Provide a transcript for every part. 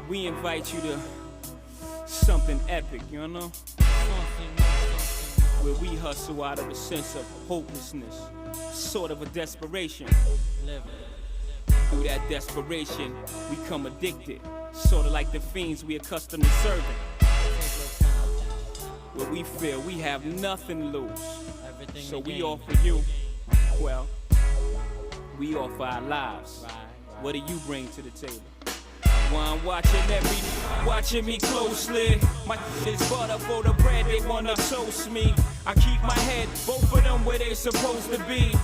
We invite you to something epic, you know? Where we hustle out of a sense of hopelessness, sort of a desperation. Through that desperation, we come addicted, sort of like the fiends we accustomed to serving. Where we feel we have nothing to lose, so we offer you, well, we offer our lives. What do you bring to the table? One watching me closely. My is butter for the bread, they wanna toast me. I keep my head, both of them where they supposed to be.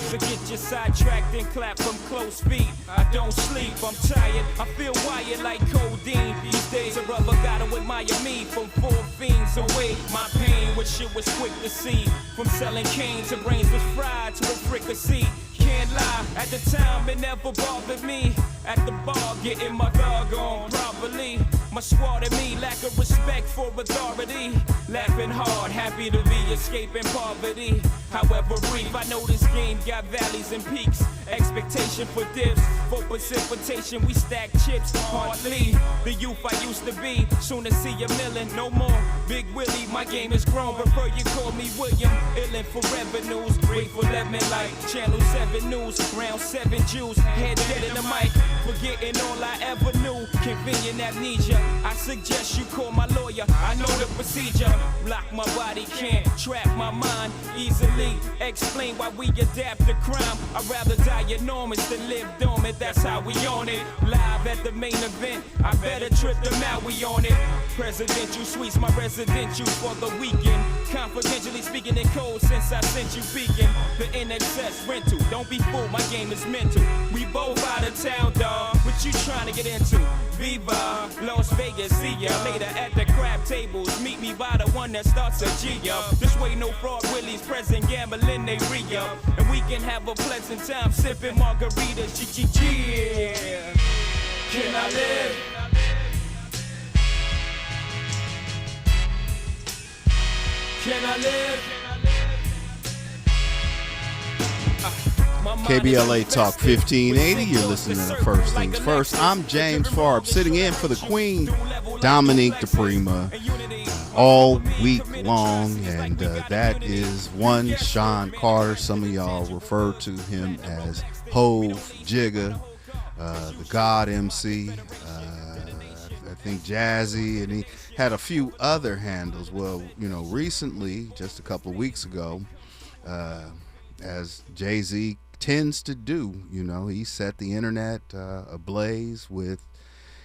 So get your sidetracked and clap from close feet. I don't sleep, I'm tired, I feel wired like codeine. These days a rubber gotta admire me from 4 fiends away. My pain, which shit was quick to see. From selling cane to brains was fried to a fricassee. Can't lie, at the time it never bothered me. At the bar, getting my dog on properly. My squad and me lack of respect for authority. Laughing hard, happy to be escaping poverty. However brief, I know this game got valleys and peaks. Expectation for dips, for precipitation, we stack chips hardly. The youth I used to be, soon to see a million, no more. Big Willie, my game is grown, prefer you call me William. Illin' for revenues, grateful lemon like Channel 7 News. Round 7 Jews, head dead in the mic, forgetting all I ever knew. Convenient amnesia, I suggest you call my lawyer. I know the procedure. Block my body, can't trap my mind easily. Explain why we adapt to crime. I'd rather die enormous than live dormant. That's how we on it. Live at the main event. I better trip them out. We on it. Presidential suites, my residential for the weekend. Confidentially speaking in code since I sent you beacon. The NXS rental. Don't be fooled, my game is mental. We both out of town, dawg. What you trying to get into? Viva, Las Vegas, see ya later at the crab tables. Meet me by the one that starts a G up. This way no fraud willies present, gambling they re-up. And we can have a pleasant time sipping margaritas, yeah. Can I live? Can I live? KBLA Talk 1580. You're listening to First Things First. I'm James Farr, sitting in for the Queen, Dominique DePrima, all week long, and that is one Sean Carter. Some of y'all refer to him as Hove, Jigga, the God MC. I think Jazzy, and he had a few other handles. Well, you know, recently, just a couple of weeks ago, as Jay-Z tends to do, you know, he set the internet ablaze with,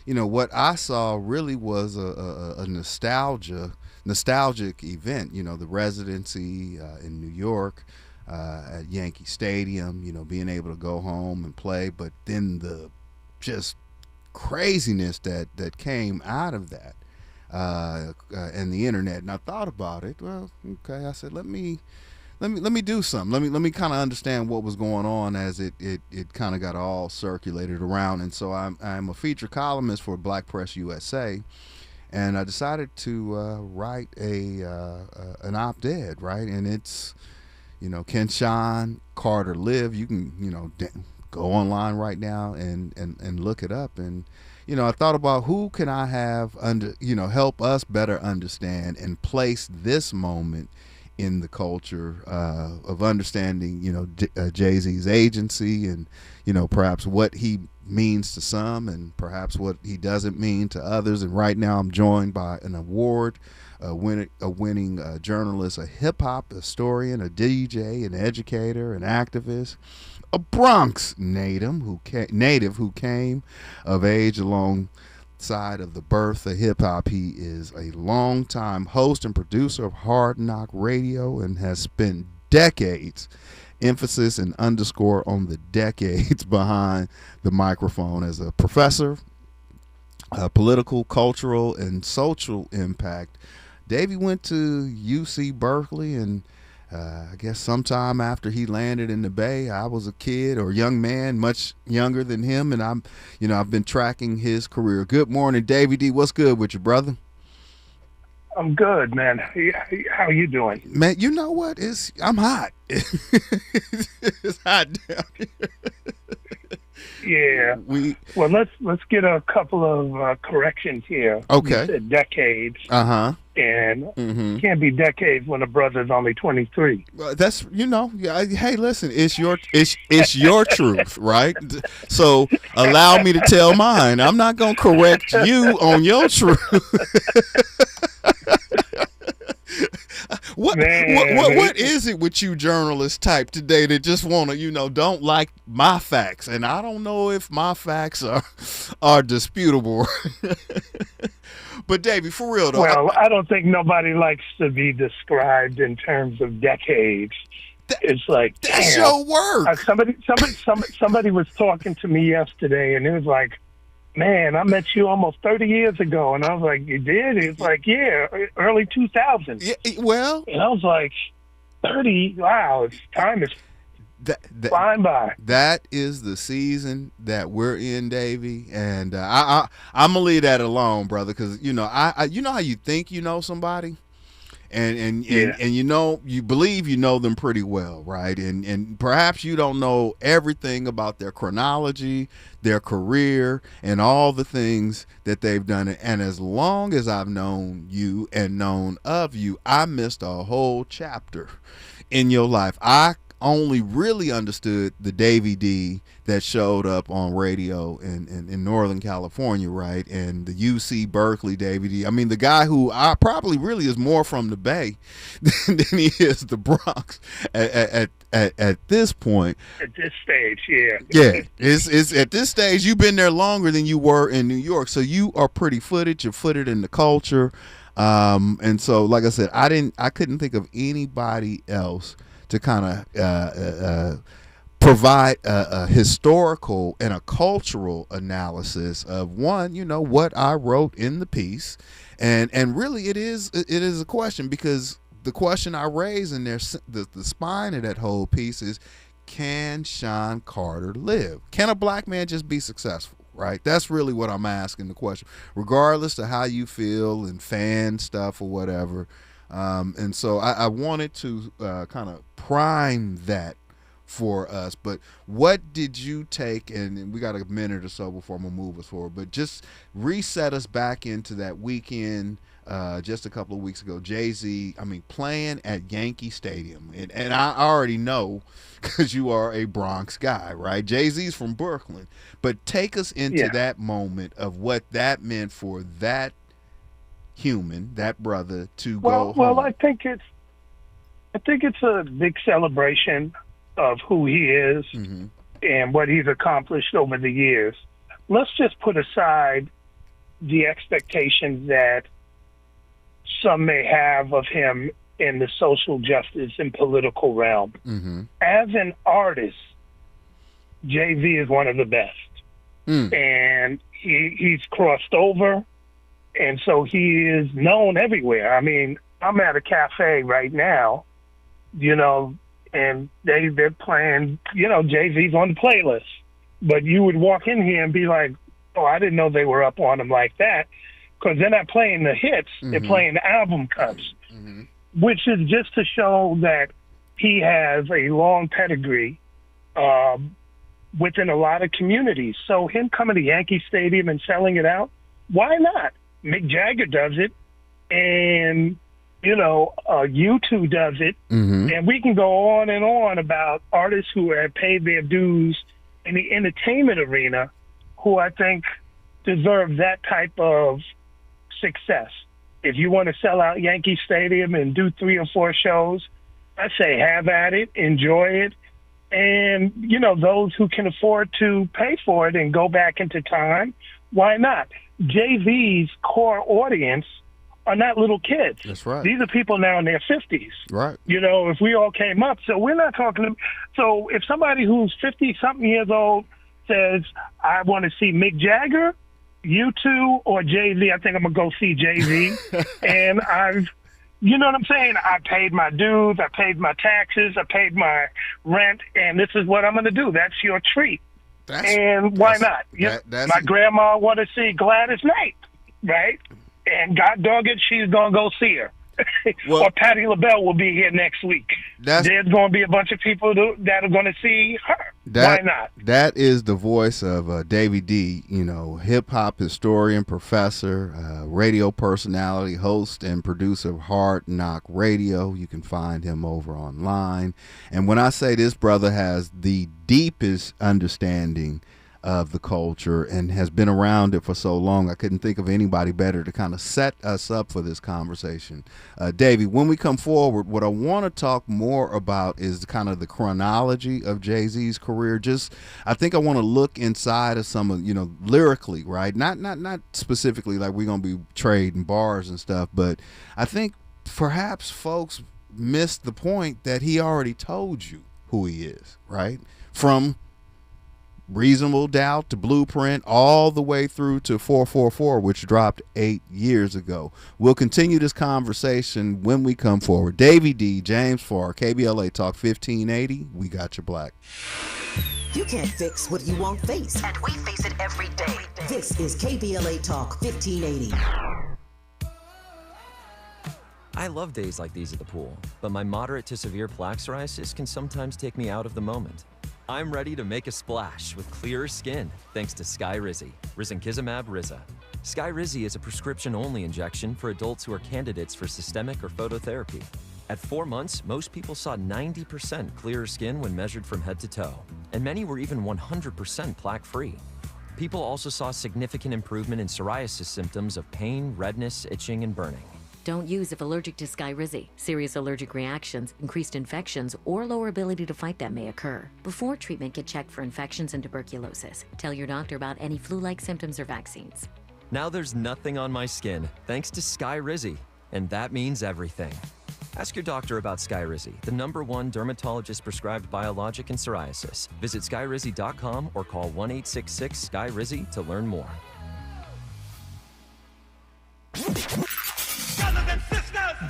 you know, what I saw really was a nostalgic event. You know, the residency in New York at Yankee Stadium, you know, being able to go home and play, but then the just craziness that came out of that and the internet. And I thought about it. Well, okay, I said, let me do something. Let me kind of understand what was going on as it kind of got all circulated around. And so I'm a feature columnist for Black Press USA, and I decided to write an op-ed, right? And it's, you know, can Sean Carter live? You can, you know, go online right now and look it up. And, you know, I thought about who can I have help us better understand and place this moment in the culture of understanding, you know, Jay-Z's agency and, you know, perhaps what he means to some and perhaps what he doesn't mean to others. And right now I'm joined by an winning journalist, a hip-hop historian, a DJ, an educator, an activist, a Bronx native who came of age alongside of the birth of hip-hop. He is a longtime host and producer of Hard Knock Radio and has spent decades, emphasis and underscore on the decades, behind the microphone as a professor, political, cultural, and social impact. Davey went to UC Berkeley, and I guess sometime after he landed in the Bay, I was a kid or young man, much younger than him, and I've been tracking his career. Good morning, Davey D. What's good with you, brother? I'm good, man. How are you doing? Man, you know what? I'm hot. It's hot down here. Yeah. Well, let's get a couple of corrections here. Okay. You said decades. Uh-huh. And it can't be decades when a brother's only 23. That's yeah. Hey, listen, it's your truth, right? So allow me to tell mine. I'm not gonna correct you on your truth. What is it with you journalist type today that just want to don't like my facts? And I don't know if my facts are disputable. But Davey, for real though. Well, I don't think nobody likes to be described in terms of decades. It's like, that's damn. your work. Somebody was talking to me yesterday, and it was like, man, I met you almost 30 years ago. And I was like, you did? It's like, yeah, early 2000s. Yeah, well. And I was like, 30? Wow, time is flying by. That is the season that we're in, Davey. And I'm going to leave that alone, brother, because, I you know how you think you know somebody? And you believe you know them pretty well, right? And perhaps you don't know everything about their chronology, their career, and all the things that they've done. And as long as I've known you and known of you, I missed a whole chapter in your life. I only really understood the Davey D that showed up on radio in Northern California, right? And the UC Berkeley Davey D. I mean, the guy who I probably really is more from the Bay than he is the Bronx at this point. At this stage, yeah. Yeah, it's at this stage, you've been there longer than you were in New York, so you are pretty footed. You're footed in the culture, and so, like I said, I couldn't think of anybody else to kind of provide a historical and a cultural analysis of what I wrote in the piece, and really it is a question, because the question I raise in there, the spine of that whole piece is, can Sean Carter live? Can a black man just be successful? Right? That's really what I'm asking the question, regardless of how you feel and fan stuff or whatever. And so I wanted to kind of prime that for us. But what did you take, and we got a minute or so before I'm going to move us forward, but just reset us back into that weekend just a couple of weeks ago. Jay-Z, playing at Yankee Stadium. And I already know, because you are a Bronx guy, right? Jay-Z's from Brooklyn. But take us into that moment of what that meant for that human, that brother, to go home. Well, I think it's a big celebration of who he is and what he's accomplished over the years. Let's just put aside the expectations that some may have of him in the social justice and political realm. As an artist, Jay-Z is one of the best. And he's crossed over. And so he is known everywhere. I'm at a cafe right now, and they're playing, Jay-Z's on the playlist. But you would walk in here and be like, oh, I didn't know they were up on him like that. Because they're not playing the hits, they're playing the album cuts, which is just to show that he has a long pedigree within a lot of communities. So him coming to Yankee Stadium and selling it out, why not? Mick Jagger does it, and U2 does it, and we can go on and on about artists who have paid their dues in the entertainment arena, who I think deserve that type of success. If you want to sell out Yankee Stadium and do 3 or 4 shows, I say have at it, enjoy it, and those who can afford to pay for it and go back into time, why not? Jay-Z's core audience are not little kids. That's right. These are people now in their 50s. Right. If we all came up, so we're not talking. So if somebody who's 50-something years old says, I want to see Mick Jagger, U2, or Jay-Z, I think I'm going to go see Jay-Z. And you know what I'm saying? I paid my dues, I paid my taxes, I paid my rent, and this is what I'm going to do. That's your treat. And why not? My grandma want to see Gladys Knight, right? And God dog it, she's going to go see her. Well, or Patti LaBelle will be here next week. There's going to be a bunch of people that are going to see her. Why not? That is the voice of Davy D, hip-hop historian, professor, radio personality, host, and producer of Hard Knock Radio. You can find him over online. And when I say this brother has the deepest understanding of the culture and has been around it for so long, I couldn't think of anybody better to kind of set us up for this conversation. Davey, when we come forward, what I want to talk more about is kind of the chronology of Jay-Z's career. I think I want to look inside of some of, lyrically, right? Not specifically like we're going to be trading bars and stuff, but I think perhaps folks missed the point that he already told you who he is, right? From Reasonable Doubt to Blueprint, all the way through to 444, which dropped 8 years ago. We'll continue this conversation when we come forward. Davey D, James Farr, KBLA Talk 1580. We got your black. You can't fix what you won't face, and we face it every day. This is KBLA Talk 1580. I love days like these at the pool, but my moderate to severe plaque psoriasis can sometimes take me out of the moment. I'm ready to make a splash with clearer skin thanks to Skyrizi, risankizumab Riza. Skyrizi is a prescription-only injection for adults who are candidates for systemic or phototherapy. At 4 months, most people saw 90% clearer skin when measured from head to toe, and many were even 100% plaque-free. People also saw significant improvement in psoriasis symptoms of pain, redness, itching, and burning. Don't use if allergic to Skyrizi. Serious allergic reactions, increased infections, or lower ability to fight them may occur. Before treatment, get checked for infections and tuberculosis. Tell your doctor about any flu-like symptoms or vaccines. Now there's nothing on my skin thanks to Skyrizi, and that means everything. Ask your doctor about Skyrizi, the #1 dermatologist-prescribed biologic in psoriasis. Visit skyrizi.com or call 1-866-SKY-RIZI to learn more.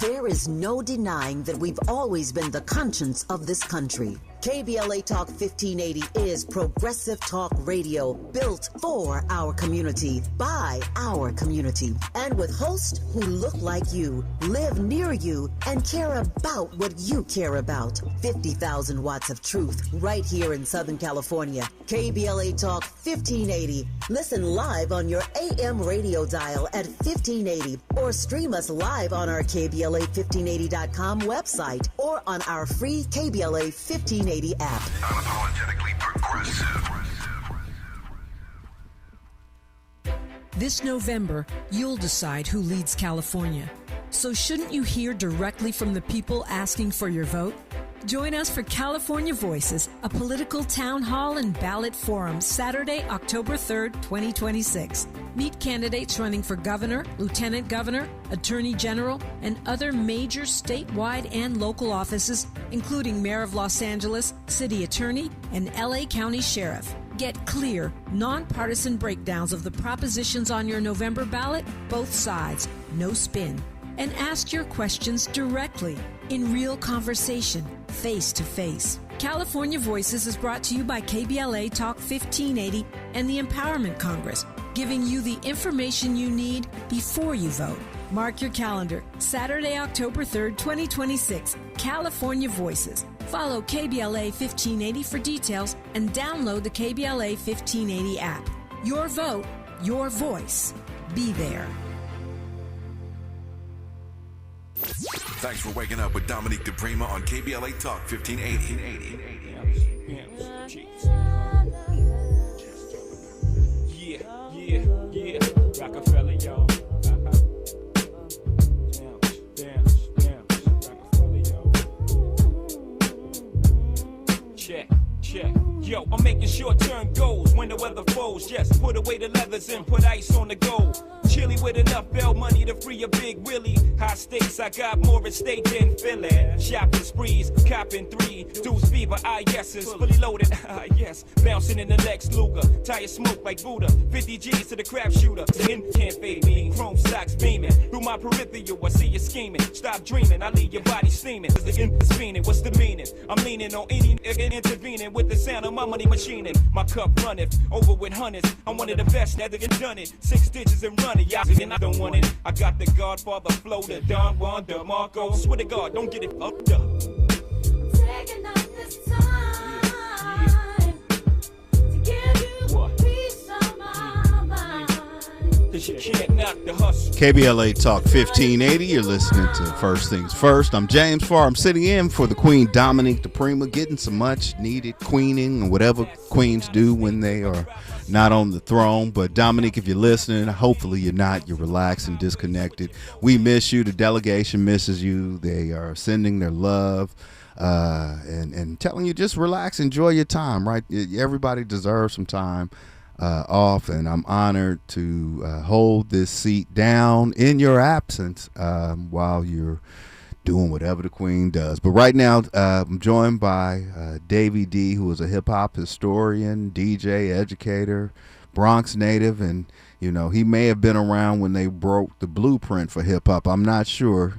There is no denying that we've always been the conscience of this country. KBLA Talk 1580 is progressive talk radio built for our community, by our community, and with hosts who look like you, live near you, and care about what you care about. 50,000 watts of truth right here in Southern California. KBLA Talk 1580. Listen live on your AM radio dial at 1580 or stream us live on our KBLA1580.com website or on our free KBLA 1580 app. Unapologetically progressive. This November, you'll decide who leads California. So shouldn't you hear directly from the people asking for your vote? Join us for California Voices, a political town hall and ballot forum, Saturday, October 3rd, 2026. Meet candidates running for governor, lieutenant governor, attorney general, and other major statewide and local offices, including mayor of Los Angeles, city attorney, and LA County sheriff. Get clear, nonpartisan breakdowns of the propositions on your November ballot, both sides, no spin. And ask your questions directly, in real conversation, face to face. California Voices is brought to you by KBLA Talk 1580 and the Empowerment Congress, giving you the information you need before you vote. Mark your calendar, Saturday, October 3rd, 2026, California Voices. Follow KBLA 1580 for details and download the KBLA 1580 app. Your vote, your voice. Be there. Thanks for waking up with Dominique DePrima on KBLA Talk 1580. Yeah. Rockefeller, y'all. Damn. Rockefeller, y'all. Check. Yo, I'm making short-term goals when the weather falls. Just put away the leathers and put ice on the gold. Chilly with enough bail money to free a big Willie. High stakes, I got more at stake than Philly. Shopping sprees, copping 3 dudes fever, yeses, fully loaded, yes. Bouncing in the Lex Luger, tire smoke like Buddha. 50 G's to the crap shooter. Skin can't fade me, chrome socks beaming. Through my peripheral, I see you scheming. Stop dreaming, I leave your body steaming. It's fiending, what's the meaning? I'm leaning on any nigga intervening with the sound of my money machining. My cup runneth over with hundreds. I'm one of the best Had to get done it. 6 stitches and running. Y'all and I don't want it. I got the Godfather flow, the Don Juan, the Marco. Swear to God, don't get it fucked up. Taking up this time to give you a piece of my mind. Cause you can't knock the hustle. KBLA Talk 1580. You're listening to First Things First. I'm James Farr. I'm sitting in for the Queen Dominique DePrima, getting some much needed queening and whatever queens do when they are not on the throne. But Dominique, if you're listening, hopefully you're not. You're relaxed and disconnected. We miss you. The delegation misses you. They are sending their love and telling you just relax, enjoy your time, right? Everybody deserves some time off, and I'm honored to hold this seat down in your absence while you're doing whatever the Queen does. But right now, I'm joined by Davey D, who is a hip-hop historian, DJ, educator, Bronx native, and you know, he may have been around when they broke the blueprint for hip-hop. I'm not sure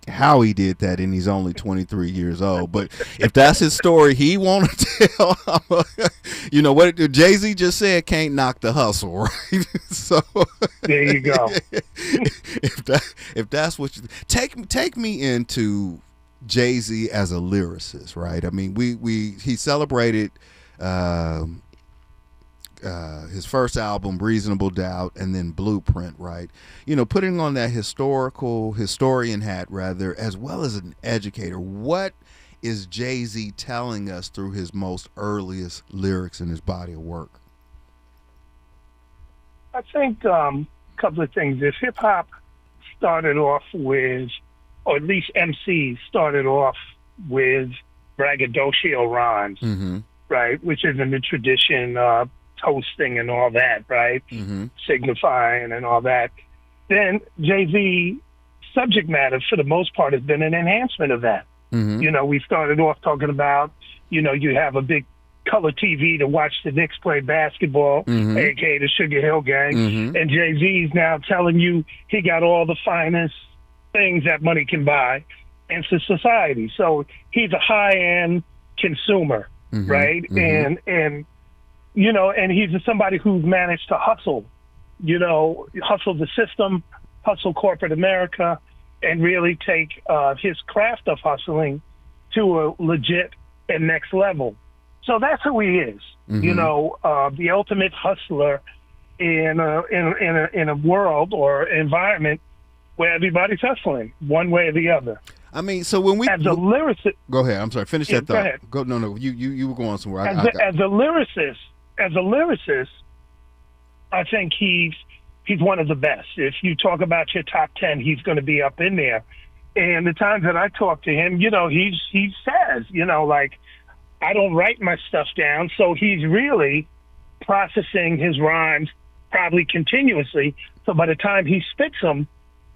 how he did that, and he's only 23 years old. But if that's his story he want to tell, you know what Jay-Z just said, can't knock the hustle, right? So there you go. if that's what you take me into Jay-Z as a lyricist, right? I mean, he celebrated his first album, Reasonable Doubt, and then Blueprint, right? You know, putting on that historian hat, rather, as well as an educator. What is Jay-Z telling us through his most earliest lyrics in his body of work? I think a couple of things. If hip-hop started off with, or at least MCs started off with braggadocio rhymes, right, which is in the tradition of toasting and all that, right? Signifying and all that. Then Jay-Z subject matter, for the most part, has been an enhancement of that. You know, we started off talking about, you know, you have a big color TV to watch the Knicks play basketball, aka the Sugar Hill Gang, and Jay-Z's now telling you he got all the finest things that money can buy into society. So he's a high-end consumer, right? And you know, and he's somebody who's managed to hustle, you know, hustle the system, hustle corporate America, and really take his craft of hustling to a legit and next level. So that's who he is, you know, the ultimate hustler in a world or environment where everybody's hustling one way or the other. I mean, so when we as a lyricist, go ahead. I'm sorry. Finish that thought. Go ahead. Go. No. You were going somewhere. As a lyricist, I think he's one of the best. If you talk about your top 10, he's going to be up in there. And the times that I talk to him, you know, he says, you know, like, I don't write my stuff down, so he's really processing his rhymes probably continuously. So by the time he spits them,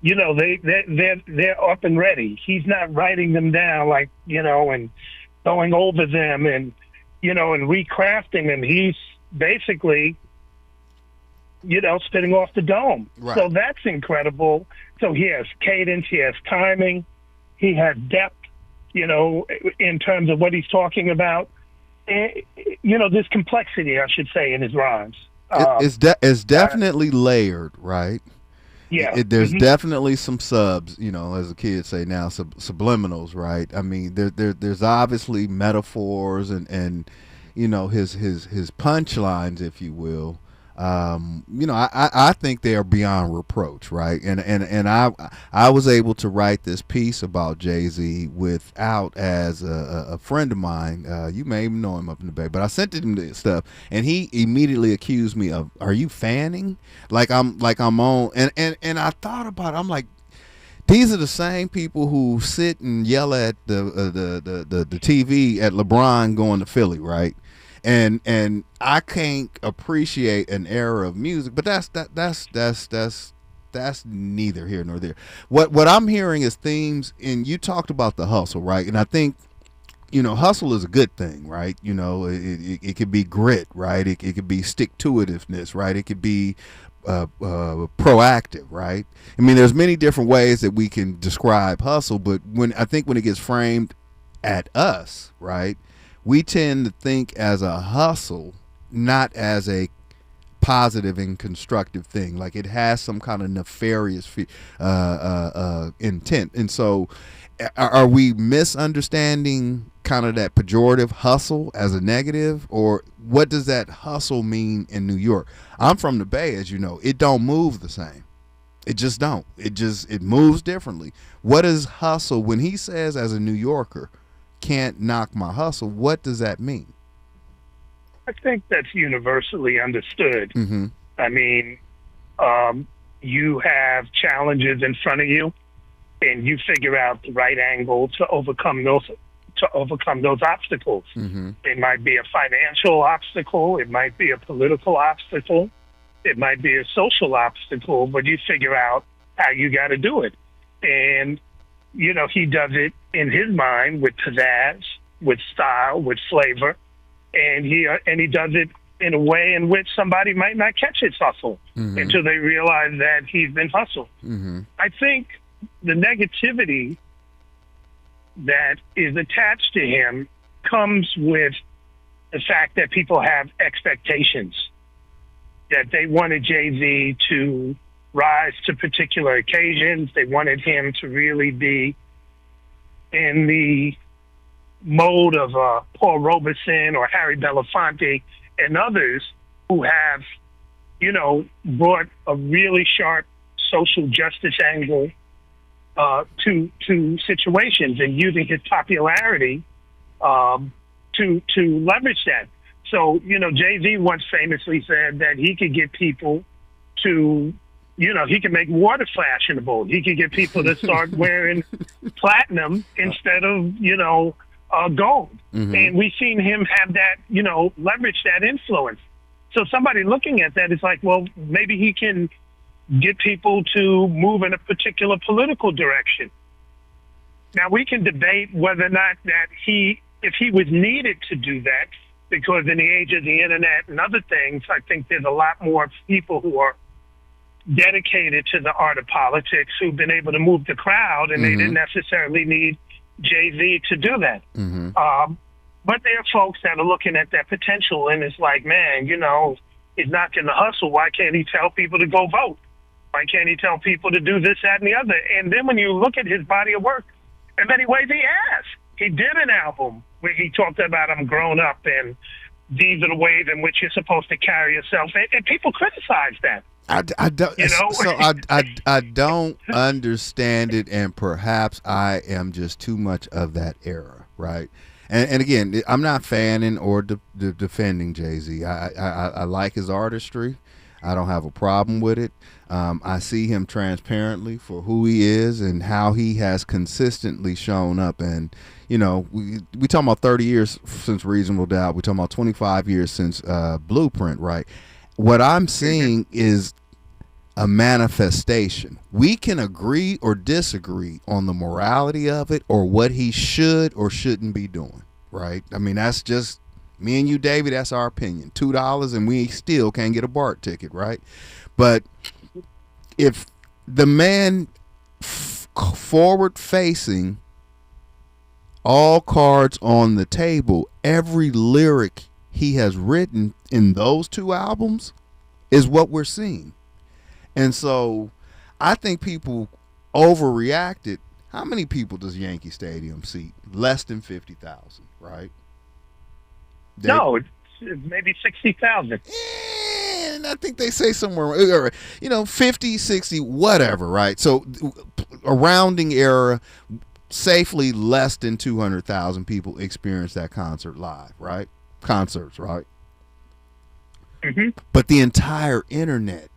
you know, they're up and ready. He's not writing them down, like, you know, and going over them and, you know, and recrafting them. He's basically, you know, spitting off the dome. Right. So that's incredible. So he has cadence, he has timing, he has depth, you know, in terms of what he's talking about. And, you know, there's complexity, I should say, in his rhymes. It's definitely layered, right? Yeah. There's definitely some subs, you know, as the kids say now, subliminals, right? I mean, there's obviously metaphors and you know, his punchlines, if you will. You know, I think they are beyond reproach, right? And I was able to write this piece about Jay-Z without, as a friend of mine, you may even know him up in the Bay, but I sent him this stuff, and he immediately accused me of, are you fanning? Like I'm on, and I thought about it, I'm like, these are the same people who sit and yell at the TV at LeBron going to Philly, right? And I can't appreciate an era of music, but that's neither here nor there. What I'm hearing is themes, and you talked about the hustle, right? And I think, you know, hustle is a good thing, right? You know, it could be grit, right? It could be stick-to-itiveness, right? It could be proactive, right? I mean, there's many different ways that we can describe hustle, but when it gets framed at us, right, we tend to think as a hustle, not as a positive and constructive thing. Like it has some kind of nefarious intent. And so are we misunderstanding kind of that pejorative hustle as a negative, or what does that hustle mean in New York? I'm from the Bay, as you know. It don't move the same. It just don't. It moves differently. What is hustle? When he says as a New Yorker, can't knock my hustle, what does that mean? I think that's universally understood. Mm-hmm. I mean, you have challenges in front of you, and you figure out the right angle to overcome those obstacles. Mm-hmm. It might be a financial obstacle, it might be a political obstacle, it might be a social obstacle, but you figure out how you got to do it. And you know, he does it in his mind with pizzazz, with style, with flavor, and he does it in a way in which somebody might not catch his hustle until they realize that he's been hustled. Mm-hmm. I think the negativity that is attached to him comes with the fact that people have expectations, that they wanted Jay-Z to rise to particular occasions. They wanted him to really be in the mode of Paul Robeson or Harry Belafonte and others who have, you know, brought a really sharp social justice angle to situations, and using his popularity to leverage that. So, you know, Jay-Z once famously said that he could get people to, you know, he could make water fashionable. He could get people to start wearing platinum instead of, you know, gold. Mm-hmm. And we've seen him have that, you know, leverage that influence. So somebody looking at that is like, well, maybe he can get people to move in a particular political direction. Now, we can debate whether or not that if he was needed to do that, because in the age of the internet and other things, I think there's a lot more people who are dedicated to the art of politics who've been able to move the crowd, and they didn't necessarily need Jay-Z to do that. Mm-hmm. But there are folks that are looking at that potential, and it's like, man, you know, he's not going to hustle. Why can't he tell people to go vote? Why can't he tell people to do this, that, and the other? And then when you look at his body of work, in many ways he has. He did an album where he talked about I'm grown up, and these are the ways in which you're supposed to carry yourself. And people criticize that. I don't, you know? So I don't understand it, and perhaps I am just too much of that era, right? And again, I'm not fanning or defending Jay-Z. I like his artistry. I don't have a problem with it. I see him transparently for who he is and how he has consistently shown up. And, you know, we talking about 30 years since Reasonable Doubt. We're talking about 25 years since Blueprint, right? What I'm seeing is a manifestation. We can agree or disagree on the morality of it or what he should or shouldn't be doing, right? I mean, that's just me and you, David. That's our opinion. $2 and we still can't get a BART ticket, right? But if the man forward facing, all cards on the table, every lyric he has written in those two albums is what we're seeing. And so I think people overreacted. How many people does Yankee Stadium seat? Less than 50,000, right? No, it's maybe 60,000. And I think they say somewhere, you know, 50, 60, whatever, right? So a rounding error, safely less than 200,000 people experienced that concert live, right? Concerts, right? Mm-hmm. But the entire internet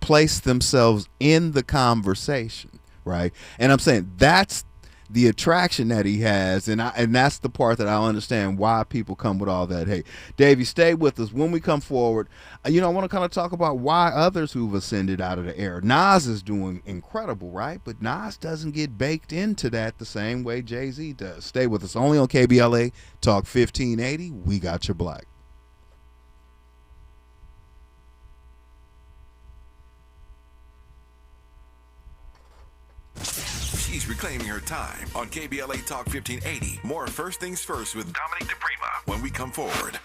placed themselves in the conversation, right? And I'm saying that's the attraction that he has, and that's the part that I understand why people come with all that. Hey, Davey, stay with us. When we come forward, you know, I want to kind of talk about why others who've ascended out of the air. Nas is doing incredible, right? But Nas doesn't get baked into that the same way Jay-Z does. Stay with us. Only on KBLA Talk 1580. We got your black. She's reclaiming her time on KBLA Talk 1580. More First Things First with Dominique DePrima when we come forward.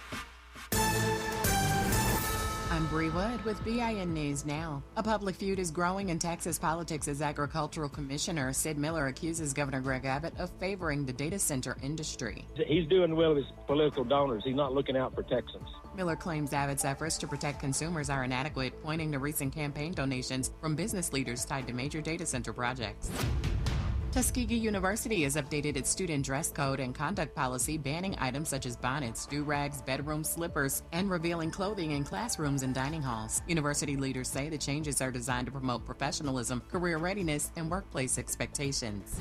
I'm I'm Bree Wood with BIN News Now. A public feud is growing in Texas politics as Agricultural Commissioner Sid Miller accuses Governor Greg Abbott of favoring the data center industry. He's doing well with his political donors. He's not looking out for Texans. Miller claims Abbott's efforts to protect consumers are inadequate, pointing to recent campaign donations from business leaders tied to major data center projects. Tuskegee University has updated its student dress code and conduct policy, banning items such as bonnets, do-rags, bedroom slippers, and revealing clothing in classrooms and dining halls. University leaders say the changes are designed to promote professionalism, career readiness, and workplace expectations.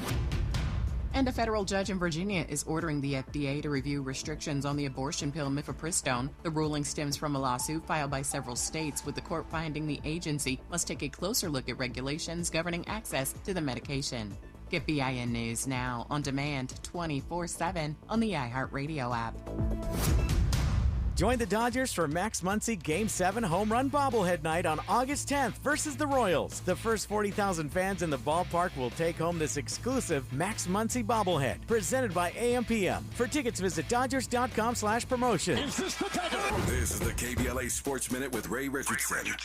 And a federal judge in Virginia is ordering the FDA to review restrictions on the abortion pill mifepristone. The ruling stems from a lawsuit filed by several states, with the court finding the agency must take a closer look at regulations governing access to the medication. Get BIN News Now on demand 24/7 on the iHeartRadio app. Join the Dodgers for Max Muncy Game 7 Home Run Bobblehead Night on August 10th versus the Royals. The first 40,000 fans in the ballpark will take home this exclusive Max Muncy Bobblehead, presented by AM/PM. For tickets, visit Dodgers.com/promotion. This is the KBLA Sports Minute with Ray Richardson.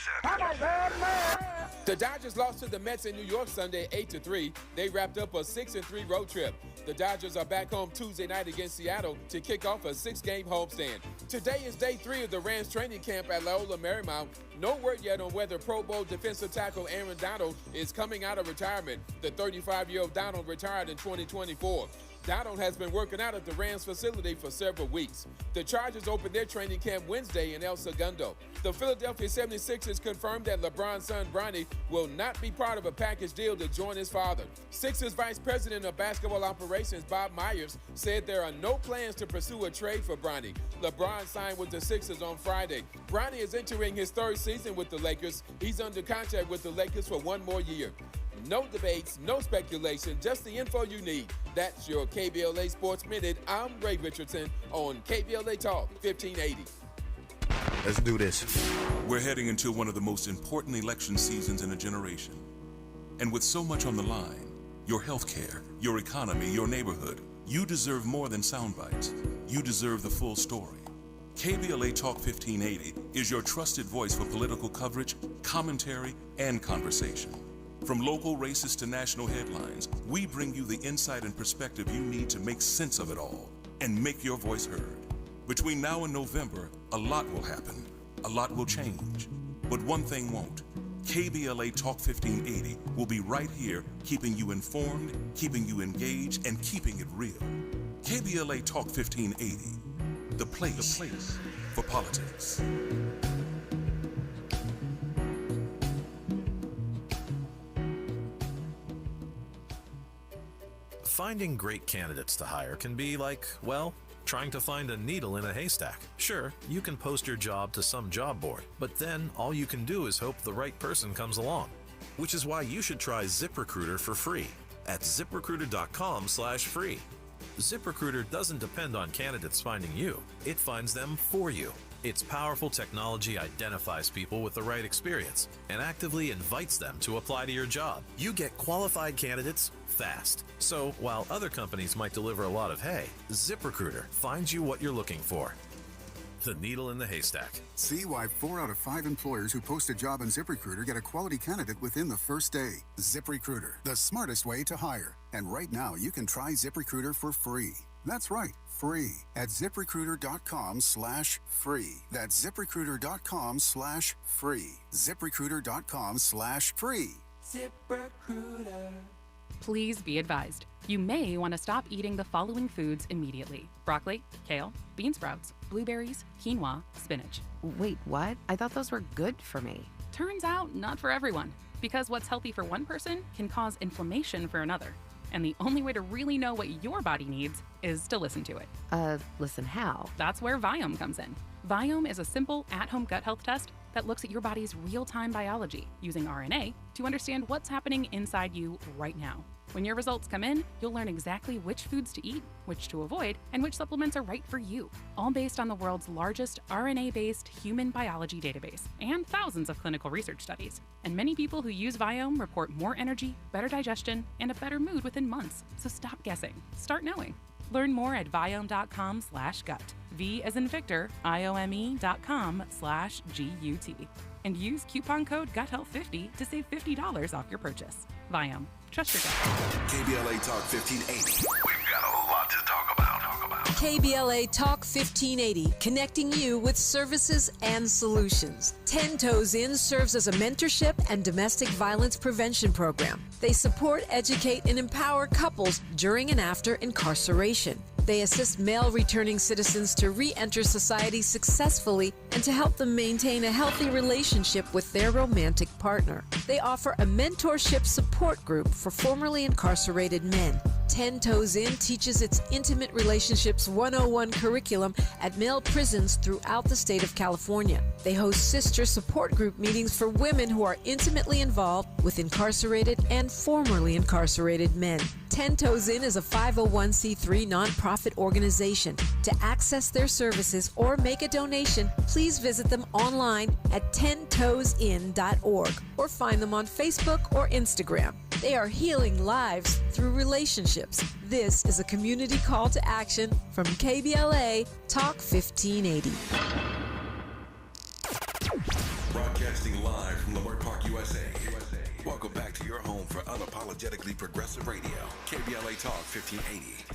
The Dodgers lost to the Mets in New York Sunday 8-3. They wrapped up a 6-3 road trip. The Dodgers are back home Tuesday night against Seattle to kick off a 6-game homestand. Today is day 3 of the Rams training camp at Loyola Marymount. No word yet on whether Pro Bowl defensive tackle Aaron Donald is coming out of retirement. The 35-year-old Donald retired in 2024. Donald has been working out at the Rams facility for several weeks. The Chargers opened their training camp Wednesday in El Segundo. The Philadelphia 76ers confirmed that LeBron's son Bronny will not be part of a package deal to join his father. Sixers Vice President of Basketball Operations Bob Myers said there are no plans to pursue a trade for Bronny. LeBron signed with the Sixers on Friday. Bronny is entering his 3rd season with the Lakers. He's under contract with the Lakers for 1 more year. No debates, no speculation, just the info you need. That's your KBLA Sports Minute. I'm Ray Richardson on KBLA Talk 1580. Let's do this. We're heading into one of the most important election seasons in a generation. And with so much on the line, your health care, your economy, your neighborhood, you deserve more than sound bites. You deserve the full story. KBLA Talk 1580 is your trusted voice for political coverage, commentary, and conversation. From local races to national headlines, we bring you the insight and perspective you need to make sense of it all and make your voice heard. Between now and November, a lot will happen, a lot will change. But one thing won't. KBLA Talk 1580 will be right here, keeping you informed, keeping you engaged, and keeping it real. KBLA Talk 1580, the place for politics. Finding great candidates to hire can be like, well, trying to find a needle in a haystack. Sure, you can post your job to some job board, but then all you can do is hope the right person comes along. Which is why you should try ZipRecruiter for free at ZipRecruiter.com/free. ZipRecruiter doesn't depend on candidates finding you. It finds them for you. Its powerful technology identifies people with the right experience and actively invites them to apply to your job. You get qualified candidates fast. So while other companies might deliver a lot of hay, ZipRecruiter finds you what you're looking for. The needle in the haystack. See why 4 out of 5 employers who post a job on ZipRecruiter get a quality candidate within the first day. ZipRecruiter, the smartest way to hire. And right now, you can try ZipRecruiter for free. That's right, free at ZipRecruiter.com/free. That's ZipRecruiter.com/free. ZipRecruiter.com/free. ZipRecruiter. Please be advised, you may want to stop eating the following foods immediately: broccoli, kale, bean sprouts, blueberries, quinoa, spinach. Wait, what? I thought those were good for me. Turns out, not for everyone, because what's healthy for one person can cause inflammation for another. And the only way to really know what your body needs is to listen to it. Listen how? That's where Viome comes in. Viome is a simple, at-home gut health test that looks at your body's real-time biology using RNA to understand what's happening inside you right now. When your results come in, you'll learn exactly which foods to eat, which to avoid, and which supplements are right for you, all based on the world's largest RNA-based human biology database and thousands of clinical research studies. And many people who use Viome report more energy, better digestion, and a better mood within months. So stop guessing. Start knowing. Learn more at viome.com/gut. V as in Victor, IOME.com/GUT. And use coupon code GUTHEALTH50 to save $50 off your purchase. Viome. Trust your gut. KBLA Talk 1580. We've got a lot to talk about. KBLA Talk 1580, connecting you with services and solutions. 10 Toes In serves as a mentorship and domestic violence prevention program. They support, educate, and empower couples during and after incarceration. They assist male returning citizens to re-enter society successfully and to help them maintain a healthy relationship with their romantic partner. They offer a mentorship support group for formerly incarcerated men. 10 Toes In teaches its Intimate Relationships 101 curriculum at male prisons throughout the state of California. They host sister support group meetings for women who are intimately involved with incarcerated and formerly incarcerated men. 10 Toes In is a 501c3 nonprofit organization. To access their services or make a donation, please visit them online at 10toesin.org or find them on Facebook or Instagram. They are healing lives through relationships. This is a community call to action from KBLA Talk 1580. Broadcasting live from Leimert Park, USA. Welcome back to your home for unapologetically progressive radio. KBLA Talk 1580.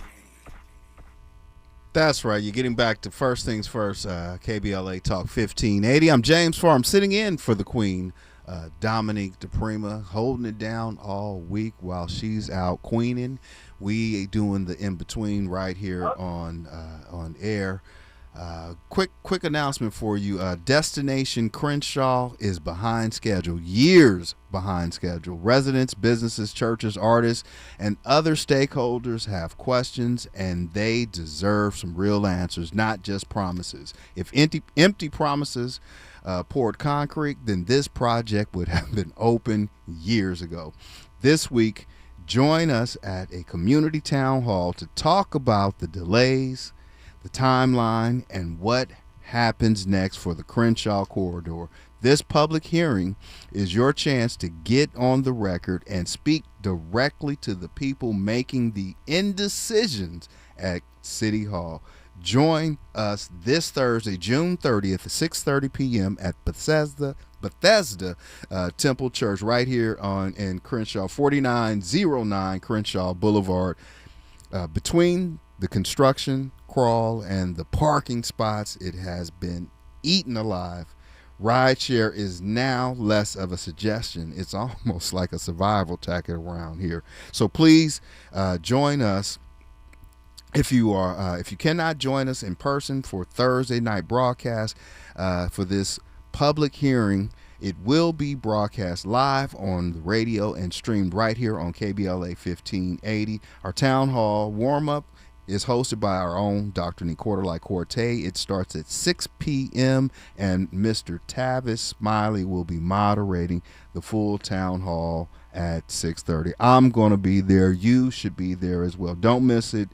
That's right. You're getting back to First Things First, KBLA Talk 1580. I'm James Farr. I'm sitting in for the Queen, Dominique DePrima, holding it down all week while she's out queening. We doing the in-between right here on air. Quick announcement for you. Destination Crenshaw is behind schedule, years behind schedule. Residents, businesses, churches, artists, and other stakeholders have questions, and they deserve some real answers, not just promises. If empty promises poured concrete, then this project would have been open years ago. This week, join us at a community town hall to talk about the delays, the timeline, and what happens next for the Crenshaw corridor. This public hearing is your chance to get on the record and speak directly to the people making the indecisions at City Hall. Join us this Thursday, June 30th at 6:30 p.m. at Bethesda Temple Church right here in Crenshaw, 4909 Crenshaw Boulevard. Between the construction crawl and the parking spots, it has been eaten alive. Rideshare is now less of a suggestion. It's almost like a survival tactic around here. So please join us. If you cannot join us in person for Thursday night broadcast for this public hearing, it will be broadcast live on the radio and streamed right here on KBLA 1580. Our town hall warm-up is hosted by our own Dr. Nicordelai Corte. It starts at 6 p.m. and Mr. Tavis Smiley will be moderating the full town hall at 6:30. I'm going to be there. You should be there as well. Don't miss it.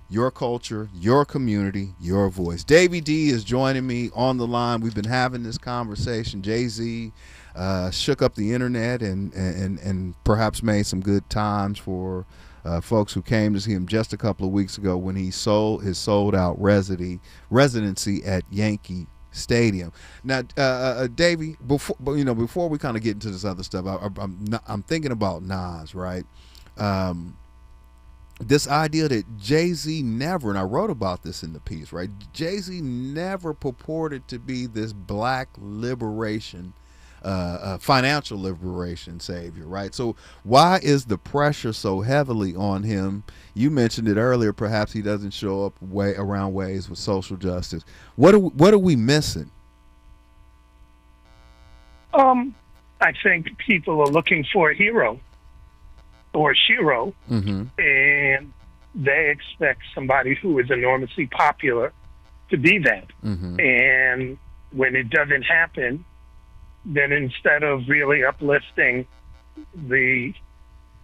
Your culture, your community, your voice. Davey D is joining me on the line. We've been having this conversation. Jay-Z shook up the internet and perhaps made some good times for folks who came to see him just a couple of weeks ago when he sold his sold-out residency at Yankee Stadium. Now, Davey, before we kind of get into this other stuff, I'm thinking about Nas, right? This idea that Jay-Z never, and I wrote about this in the piece, right? Jay-Z never purported to be this black liberation, financial liberation savior, right? So why is the pressure so heavily on him? You mentioned it earlier. Perhaps he doesn't show up around ways with social justice. What are we missing? I think people are looking for a hero or Shiro, and they expect somebody who is enormously popular to be that. And when it doesn't happen, then instead of really uplifting the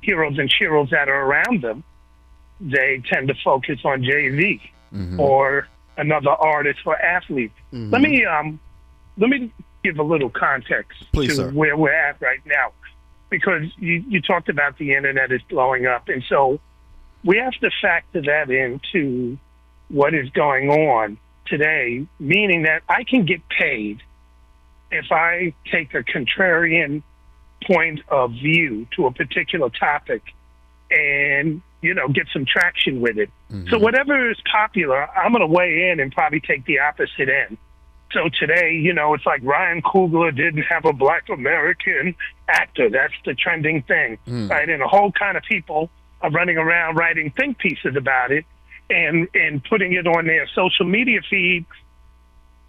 heroes and Shiros that are around them, they tend to focus on Jay-Z or another artist or athlete. Let me give a little context to where we're at right now. Because you talked about the internet is blowing up. And so we have to factor that into what is going on today, meaning that I can get paid if I take a contrarian point of view to a particular topic and, get some traction with it. Mm-hmm. So whatever is popular, I'm going to weigh in and probably take the opposite end. So today, it's like Ryan Coogler didn't have a Black American actor. That's the trending thing, right? And a whole kind of people are running around writing think pieces about it and putting it on their social media feed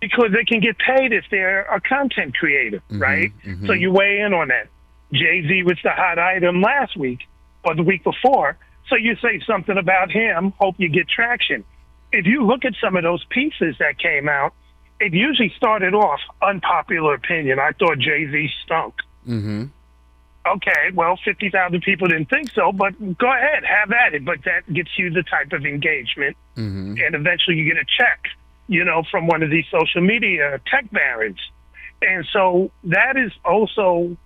because they can get paid if they're a content creator, right? Mm-hmm. So you weigh in on that. Jay-Z was the hot item last week or the week before. So you say something about him, hope you get traction. If you look at some of those pieces that came out, it usually started off unpopular opinion. I thought Jay-Z stunk. Mm-hmm. Okay, well, 50,000 people didn't think so, but go ahead, have at it. But that gets you the type of engagement, Mm-hmm. and eventually you get a check, from one of these social media tech barons. And so that is also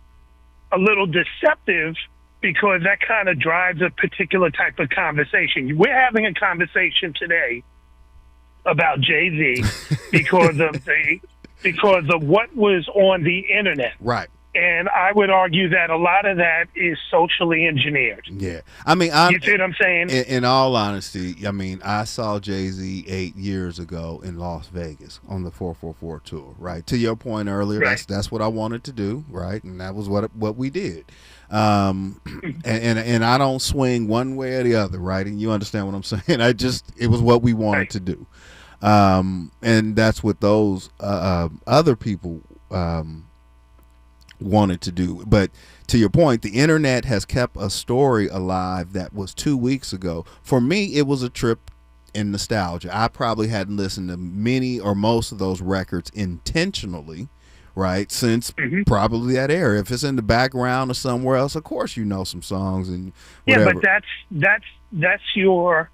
a little deceptive because that kind of drives a particular type of conversation. We're having a conversation today about Jay-Z because of what was on the internet. Right. And I would argue that a lot of that is socially engineered. Yeah. I mean, you see what I'm saying? In all honesty, I mean, I saw Jay-Z 8 years ago in Las Vegas on the 444 tour, right? To your point earlier, Right. that's what I wanted to do, right? And that was what we did. And I don't swing one way or the other, right? And you understand what I'm saying? It was what we wanted to do. And that's what those other people wanted to do. But to your point, the internet has kept a story alive that was 2 weeks ago. For me, it was a trip in nostalgia. I probably hadn't listened to many or most of those records intentionally, right, since probably that era. If it's in the background or somewhere else, of course you know some songs and whatever. Yeah, but that's your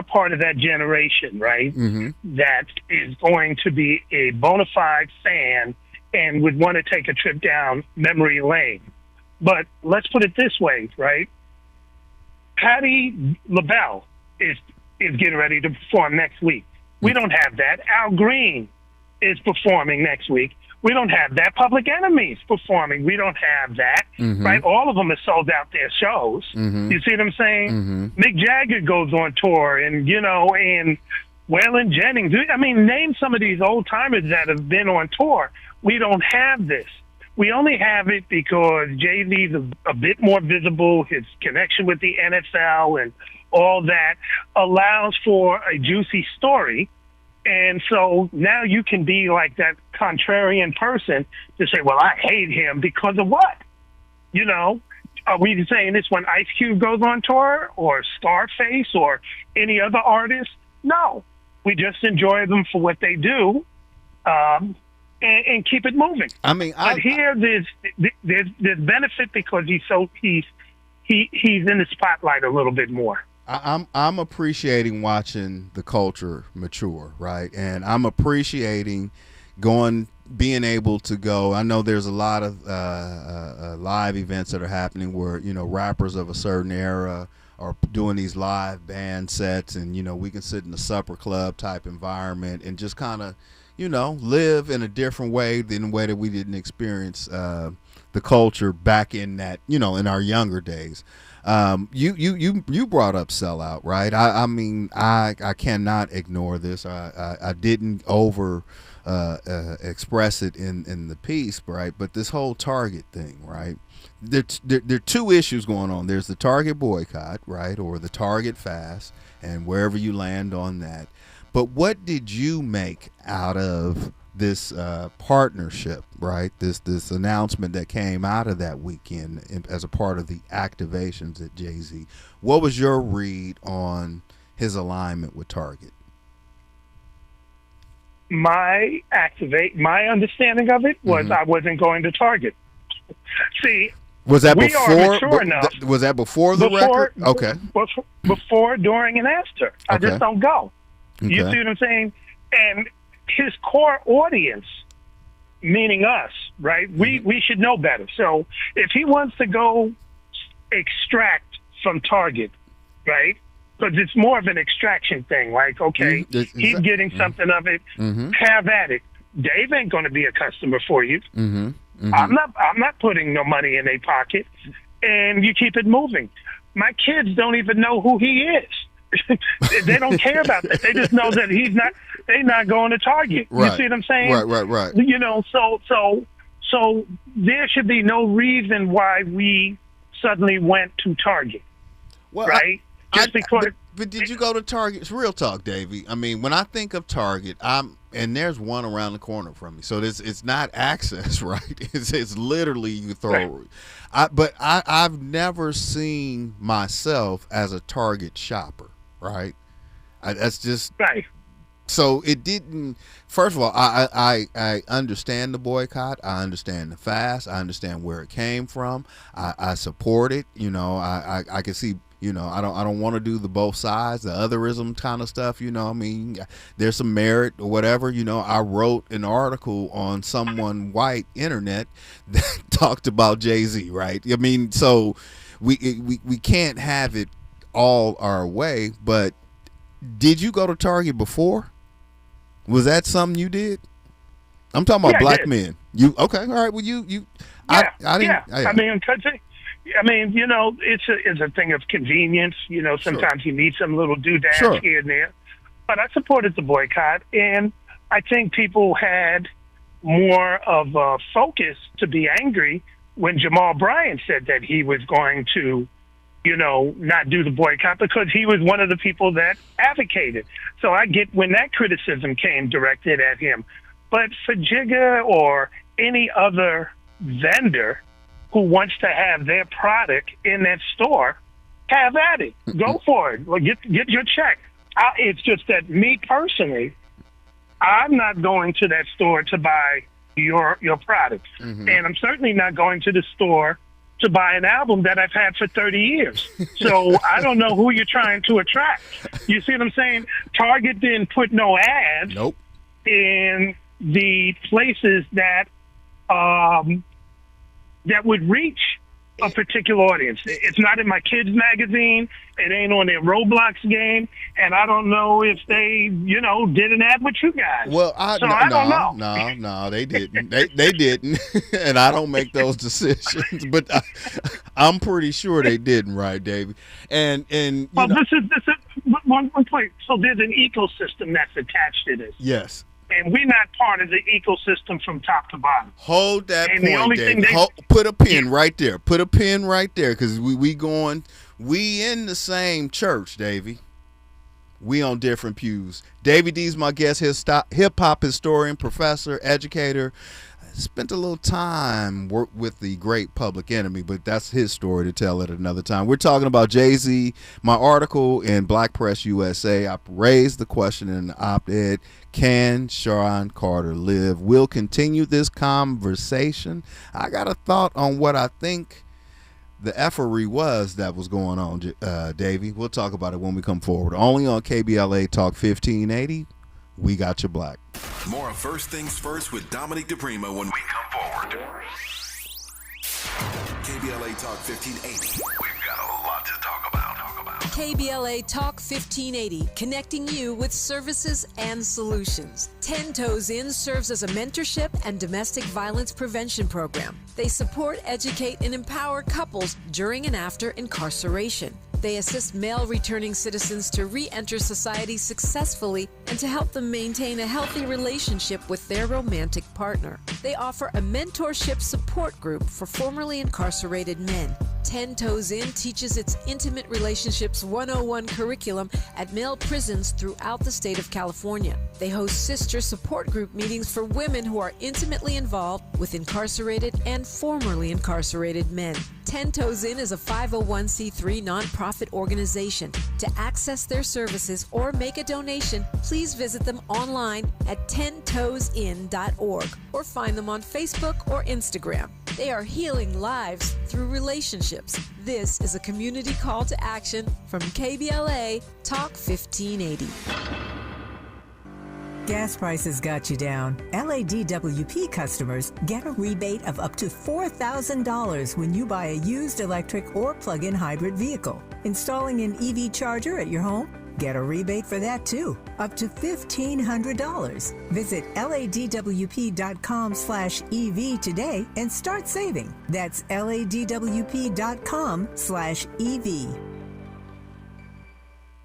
part of that generation, right? Mm-hmm. That is going to be a bona fide fan and would want to take a trip down memory lane. But let's put it this way, right? Patti LaBelle is getting ready to perform next week. We don't have that. Al Green is performing next week. We don't have that. Public Enemy's performing. We don't have that, right? All of them have sold out their shows. You see what I'm saying? Mick Jagger goes on tour, and and Waylon Jennings. I mean, name some of these old timers that have been on tour. We don't have this. We only have it because Jay-Z's a bit more visible. His connection with the NFL and all that allows for a juicy story. And so now you can be like that contrarian person to say, well, I hate him because of what? Are we saying this when Ice Cube goes on tour or Scarface or any other artist? No. We just enjoy them for what they do and keep it moving. I mean, but here there's benefit because he's in the spotlight a little bit more. I'm appreciating watching the culture mature, right? And I'm appreciating being able to go. I know there's a lot of live events that are happening where rappers of a certain era are doing these live band sets, and we can sit in a supper club type environment and just kind of live in a different way than the way that we didn't experience the culture back in that in our younger days. You brought up sellout, right? I mean, I cannot ignore this. I didn't express it in the piece, right? But this whole Target thing, right? There are two issues going on. There's the Target boycott, right, or the Target fast, and wherever you land on that. But what did you make out of this partnership, right? This announcement that came out of that weekend as a part of the activations at Jay-Z. What was your read on his alignment with Target? My understanding of it was I wasn't going to Target. See, was that we before? are mature enough. Was that before the record? Okay. Before, during, and after. I Okay. just don't go. Okay. You see what I'm saying? And his core audience, meaning us, right? We should know better. So if he wants to go extract from Target, right, because it's more of an extraction thing. Like, okay, he's getting something of it. Have at it. Dave ain't going to be a customer for you. I'm not putting no money in their pocket, and you keep it moving. My kids don't even know who he is. They don't care about that. They just know that they're not going to Target. Right. You see what I'm saying? Right. You know, so there should be no reason why we suddenly went to Target. Well, right? But did you go to Target? It's real talk, Davey. I mean, when I think of Target, and there's one around the corner from me, so it's not access, right? It's literally you throw. Right. But I've never seen myself as a Target shopper, right? That's just right. So it didn't. First of all, I understand the boycott. I understand the fast. I understand where it came from. I support it. You know, I can see. You know, I don't want to do the both sides, the otherism kind of stuff. You know, I mean, there's some merit or whatever. You know, I wrote an article on someone white internet that talked about Jay-Z, right? I mean, so we can't have it all our way. But did you go to Target before? Was that something you did? I'm talking about black men. You okay? All right. Well, you. Yeah, I didn't. I mean, you know, it's a thing of convenience. You know, sometimes you need some little doodad here and there. But I supported the boycott, and I think people had more of a focus to be angry when Jamal Bryant said that he was going to, you know, not do the boycott because he was one of the people that advocated. So I get when that criticism came directed at him. But for Jigga or any other vendor who wants to have their product in that store, have at it. Go for it. Well, get your check. It's just that me personally, I'm not going to that store to buy your product. And I'm certainly not going to the store to buy an album that I've had for 30 years. So I don't know who you're trying to attract. You see what I'm saying? Target didn't put no ads in the places that that would reach a particular audience. It's not in my kids' magazine. It ain't on their Roblox game. And I don't know if they, you know, did an ad with you guys. Well, I don't know. No, they didn't. they didn't. And I don't make those decisions. But I'm pretty sure they didn't, right, Davey? And well, this is one point. So there's an ecosystem that's attached to this. Yes. And we're not part of the ecosystem from top to bottom. Hold that and point, the only David. thing Put a pin right there. Put a pin right there, because we in the same church, Davey. We on different pews. Davey D's my guest, hip-hop historian, professor, educator. Spent a little time with the great Public Enemy, but that's his story to tell at another time. We're talking about Jay-Z. My article in Black Press USA, I raised the question in an op-ed, can Shawn Carter live? We'll continue this conversation. I got a thought on what I think the effery was that was going on, Davey. We'll talk about it when we come forward. Only on KBLA Talk 1580. We got your black. More First Things First with Dominic DePrima when we come forward. KBLA Talk 1580. We've got a lot to talk about. KBLA Talk 1580, connecting you with services and solutions. 10 Toes In serves as a mentorship and domestic violence prevention program. They support, educate, and empower couples during and after incarceration. They assist male returning citizens to re-enter society successfully and to help them maintain a healthy relationship with their romantic partner. They offer a mentorship support group for formerly incarcerated men. 10 Toes In teaches its Intimate Relationships 101 curriculum at male prisons throughout the state of California. They host sister support group meetings for women who are intimately involved with incarcerated and formerly incarcerated men. 10 Toes In is a 501c3 nonprofit organization. To access their services or make a donation, please visit them online at 10toesin.org or find them on Facebook or Instagram. They are healing lives through relationships. This is a community call to action from KBLA Talk 1580. Gas prices got you down. LADWP customers get a rebate of up to $4,000 when you buy a used electric or plug-in hybrid vehicle. Installing an EV charger at your home? Get a rebate for that too, up to $1,500. Visit ladwp.com/EV today and start saving. That's ladwp.com/EV.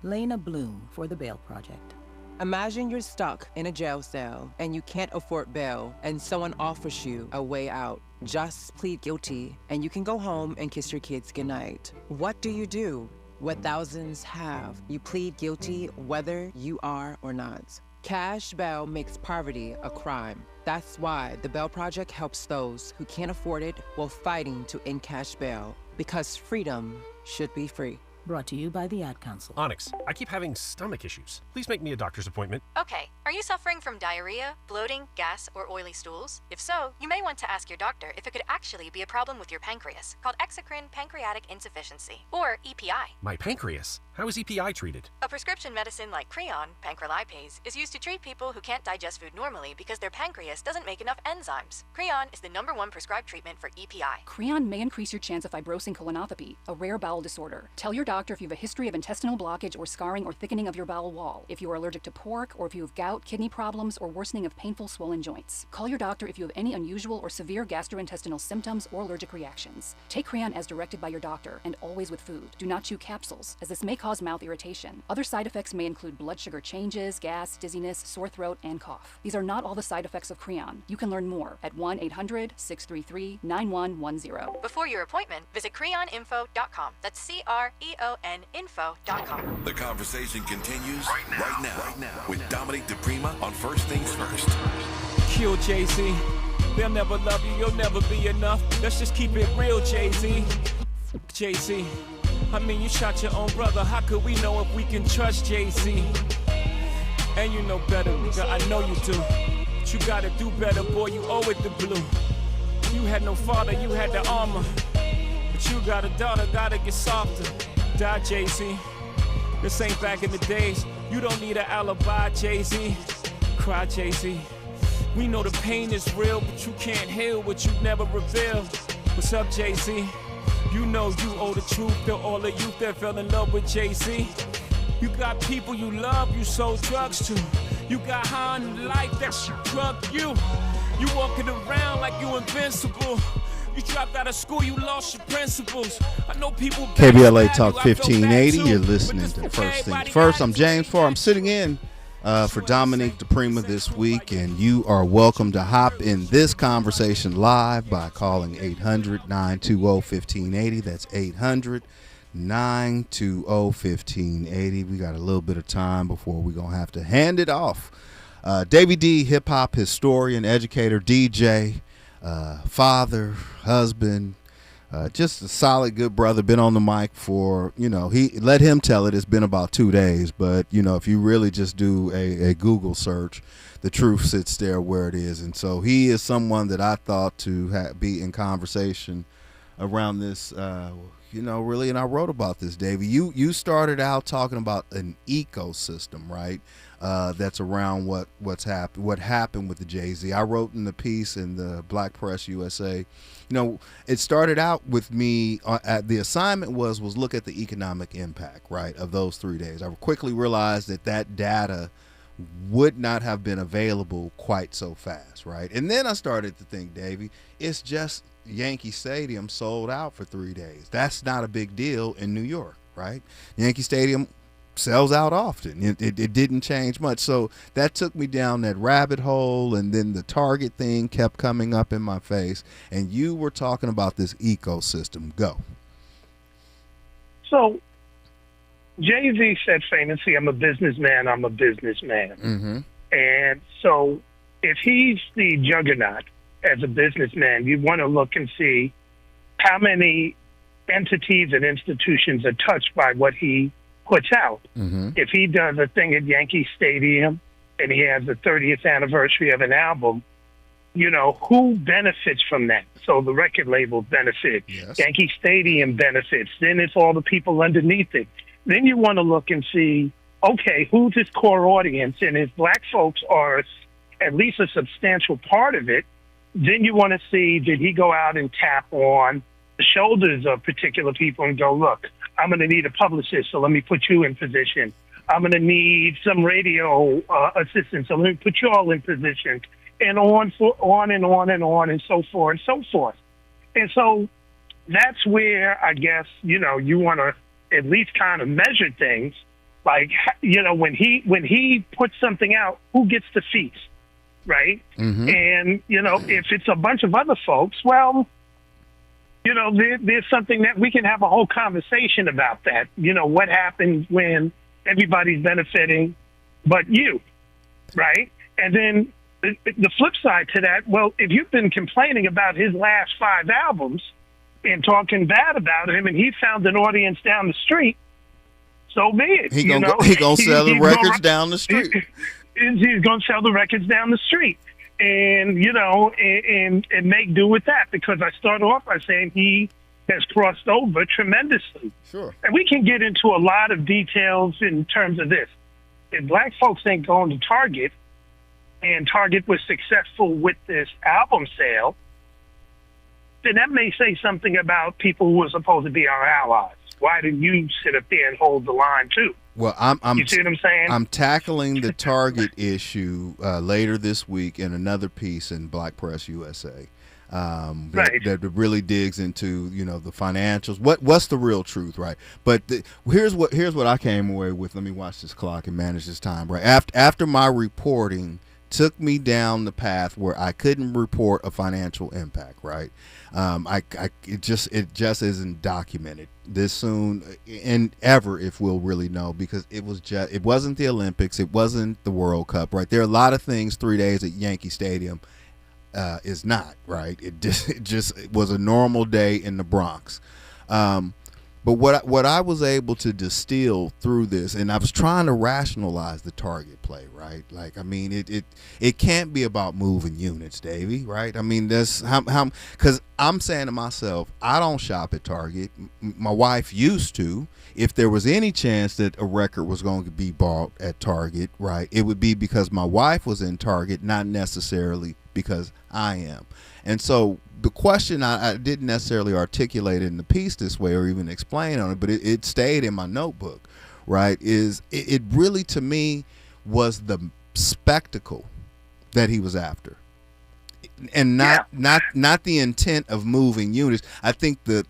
Lena Bloom for the Bail Project. Imagine you're stuck in a jail cell and you can't afford bail and someone offers you a way out. Just plead guilty and you can go home and kiss your kids goodnight. What do? What thousands have. You plead guilty whether you are or not. Cash bail makes poverty a crime. That's why the Bail Project helps those who can't afford it while fighting to end cash bail. Because freedom should be free. Brought to you by the Ad Council. Onyx, I keep having stomach issues. Please make me a doctor's appointment. Okay, are you suffering from diarrhea, bloating, gas, or oily stools? If so, you may want to ask your doctor if it could actually be a problem with your pancreas, called exocrine pancreatic insufficiency, or EPI. My pancreas? How is EPI treated? A prescription medicine like Creon, pancrelipase, is used to treat people who can't digest food normally because their pancreas doesn't make enough enzymes. Creon is the #1 prescribed treatment for EPI. Creon may increase your chance of fibrosing colonopathy, a rare bowel disorder. Tell your doctor if you have a history of intestinal blockage or scarring or thickening of your bowel wall, if you are allergic to pork, or if you have gout, kidney problems, or worsening of painful swollen joints. Call your doctor if you have any unusual or severe gastrointestinal symptoms or allergic reactions. Take Creon as directed by your doctor, and always with food. Do not chew capsules, as this may cause mouth irritation. Other side effects may include blood sugar changes, gas, dizziness, sore throat, and cough. These are not all the side effects of Creon. You can learn more at 1-800-633-9110. Before your appointment, visit creoninfo.com. That's CREONinfo.com. The conversation continues right now with Dominic DePrima on First Things First. Kill Jay-Z. They'll never love you, you'll never be enough. Let's just keep it real, Jay-Z. Jay-Z. I mean, you shot your own brother. How could we know if we can trust Jay-Z? And you know better, nigga. I know you do. But you gotta do better, boy. You owe it to Blue. You had no father, you had the armor. But you got a daughter, gotta get softer. Die, Jay-Z. This ain't back in the days. You don't need an alibi, Jay-Z. Cry, Jay-Z. We know the pain is real, but you can't heal what you never revealed. What's up, Jay-Z? You know you owe the truth to all the youth that fell in love with Jay-Z. You got people you love, you sold drugs to. You got high on life that drugged you. You walking around like you invincible. You dropped out of school, you lost your principles. I know people. KBLA Talk 1580. You're listening to First Things First. I'm James Farr. I'm sitting in for Dominic DePrima this week, and you are welcome to hop in this conversation live by calling 800-920-1580. That's 800-920-1580. We got a little bit of time before we're going to have to hand it off. Davey D, hip-hop historian, educator, DJ, father, husband, just a solid, good brother. Been on the mic for, he let him tell it. It's been about 2 days, but if you really just do a Google search, the truth sits there where it is. And so he is someone that I thought to be in conversation around this, really. And I wrote about this, Davey. You started out talking about an ecosystem, right? That's around what happened with the Jay-Z. I wrote in the piece in the Black Press USA. It started out with me. The assignment was look at the economic impact, right, of those 3 days. I quickly realized that data would not have been available quite so fast, right? And then I started to think, Davey, it's just Yankee Stadium sold out for 3 days. That's not a big deal in New York, right? Yankee Stadium sells out often. It didn't change much. So that took me down that rabbit hole, and then the Target thing kept coming up in my face, and you were talking about this ecosystem. Go. So Jay-Z said famously, I'm a businessman. Mm-hmm. And so if he's the juggernaut as a businessman, you want to look and see how many entities and institutions are touched by what he puts out. Mm-hmm. If he does a thing at Yankee Stadium and he has the 30th anniversary of an album, who benefits from that? So the record label benefits, yes. Yankee Stadium benefits, then it's all the people underneath it. Then you want to look and see okay, who's his core audience? And if black folks are at least a substantial part of it, then you want to see, did he go out and tap on the shoulders of particular people and go, look, I'm going to need a publicist, so let me put you in position. I'm going to need some radio assistance, so let me put you all in position, and on and on and on and so forth and so forth. And so that's where I guess, you want to at least kind of measure things. Like, when he puts something out, who gets the feast, right? Mm-hmm. And, if it's a bunch of other folks, well, there's something that we can have a whole conversation about that. What happens when everybody's benefiting but you, right? And then the flip side to that, well, if you've been complaining about his last 5 albums and talking bad about him and he found an audience down the street, so be it. He gonna sell the records down the street. He's gonna sell the records down the street, and and make do with that. Because I start off by saying he has crossed over tremendously. Sure. And we can get into a lot of details in terms of this. If black folks ain't going to Target, and Target was successful with this album sale, then that may say something about people who are supposed to be our allies. Why did you sit up there and hold the line too? Well, you see what I'm saying? I'm tackling the Target issue later this week in another piece in Black Press USA. That really digs into the financials. What's the real truth, right? But here's what I came away with. Let me watch this clock and manage this time. Right after my reporting took me down the path where I couldn't report a financial impact. Right. It just isn't documented this soon and ever, if we'll really know, because it wasn't the Olympics, it wasn't the World Cup, right? There are a lot of things 3 days at Yankee Stadium is not, right? It was a normal day in the Bronx. But what I was able to distill through this, and I was trying to rationalize the Target play, right? Like, I mean, it can't be about moving units, Davey, right? I mean, that's how because I'm saying to myself, I don't shop at Target. My wife used to. If there was any chance that a record was going to be bought at Target, right, it would be because my wife was in Target, not necessarily because I am. And so the question, I didn't necessarily articulate in the piece this way or even explain on it, but it stayed in my notebook, right, is it really, to me, was the spectacle that he was after. And not the intent of moving units. I think the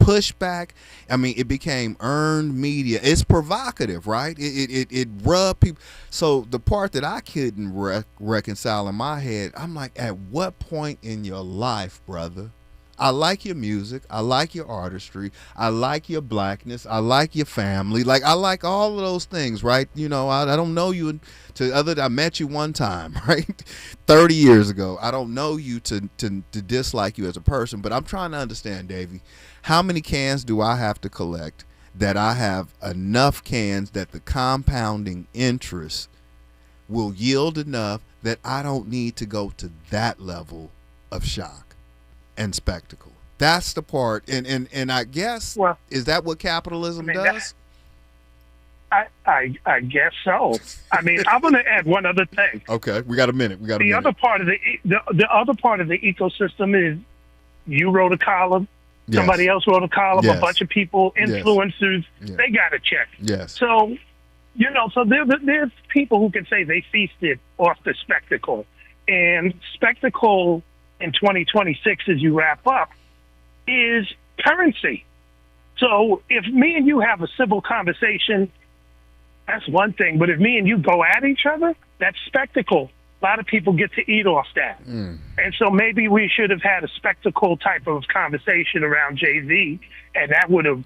pushback, I mean, it became earned media. It's provocative, right? It rubbed people. So the part that I couldn't reconcile in my head, I'm like, at what point in your life, brother? I like your music. I like your artistry. I like your blackness. I like your family. Like, I like all of those things, right? I don't know you I met you one time, right? 30 years ago. I don't know you to dislike you as a person, but I'm trying to understand, Davey, how many cans do I have to collect that I have enough cans that the compounding interest will yield enough that I don't need to go to that level of shock and spectacle? That's the part, and I guess, is that what capitalism does? I guess so. I mean, I'm going to add one other thing. Okay, we got a minute. The other part of the other part of the ecosystem is you wrote a column, somebody else wrote a column, a bunch of people, influencers, they got a check. Yes. So, so there's people who can say they feasted off the spectacle, and spectacle in 2026, as you wrap up, is currency. So if me and you have a civil conversation, that's one thing. But if me and you go at each other, that's spectacle. A lot of people get to eat off that. And so maybe we should have had a spectacle type of conversation around Jay-Z, and that would have,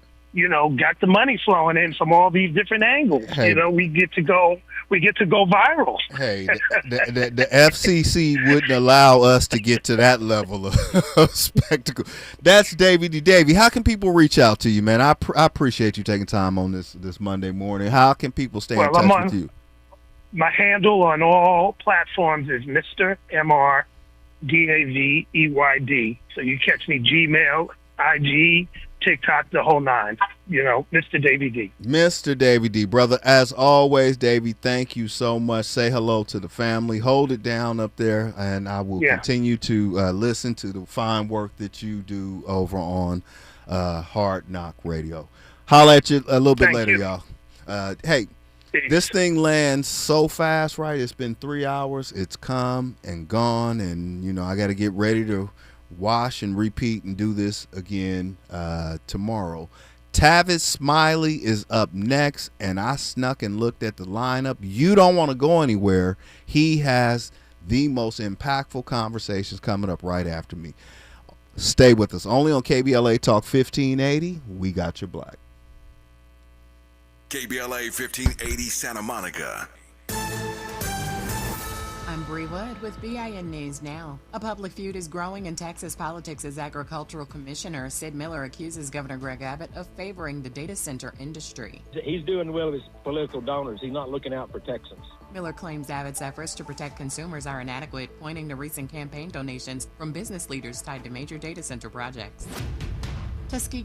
got the money flowing in from all these different angles. Hey. We get to go viral. Hey, the FCC wouldn't allow us to get to that level of spectacle. That's Davey D. Davey. How can people reach out to you, man? I appreciate you taking time on this Monday morning. How can people stay in touch with you? My handle on all platforms is Mr. MR DAVEYD. So you catch me Gmail, IG, TikTok, the whole nine. Mr. Davey D. Mr. Davey D, brother, as always, Davey, thank you so much. Say hello to the family. Hold it down up there, and I will continue to listen to the fine work that you do over on Hard Knock Radio. Holla at you a little bit later, y'all. Hey, this thing lands so fast, right? It's been 3 hours. It's come and gone, and, I got to get ready to wash and repeat and do this again tomorrow. Tavis Smiley is up next, and I snuck and looked at the lineup. You don't want to go anywhere. He has the most impactful conversations coming up right after me. Stay with us. Only on KBLA Talk 1580. We got your black. KBLA 1580 Santa Monica. I'm Bree Wood with BIN News Now. A public feud is growing in Texas politics as Agricultural Commissioner Sid Miller accuses Governor Greg Abbott of favoring the data center industry. He's doing well with his political donors. He's not looking out for Texans. Miller claims Abbott's efforts to protect consumers are inadequate, pointing to recent campaign donations from business leaders tied to major data center projects. Tuskegee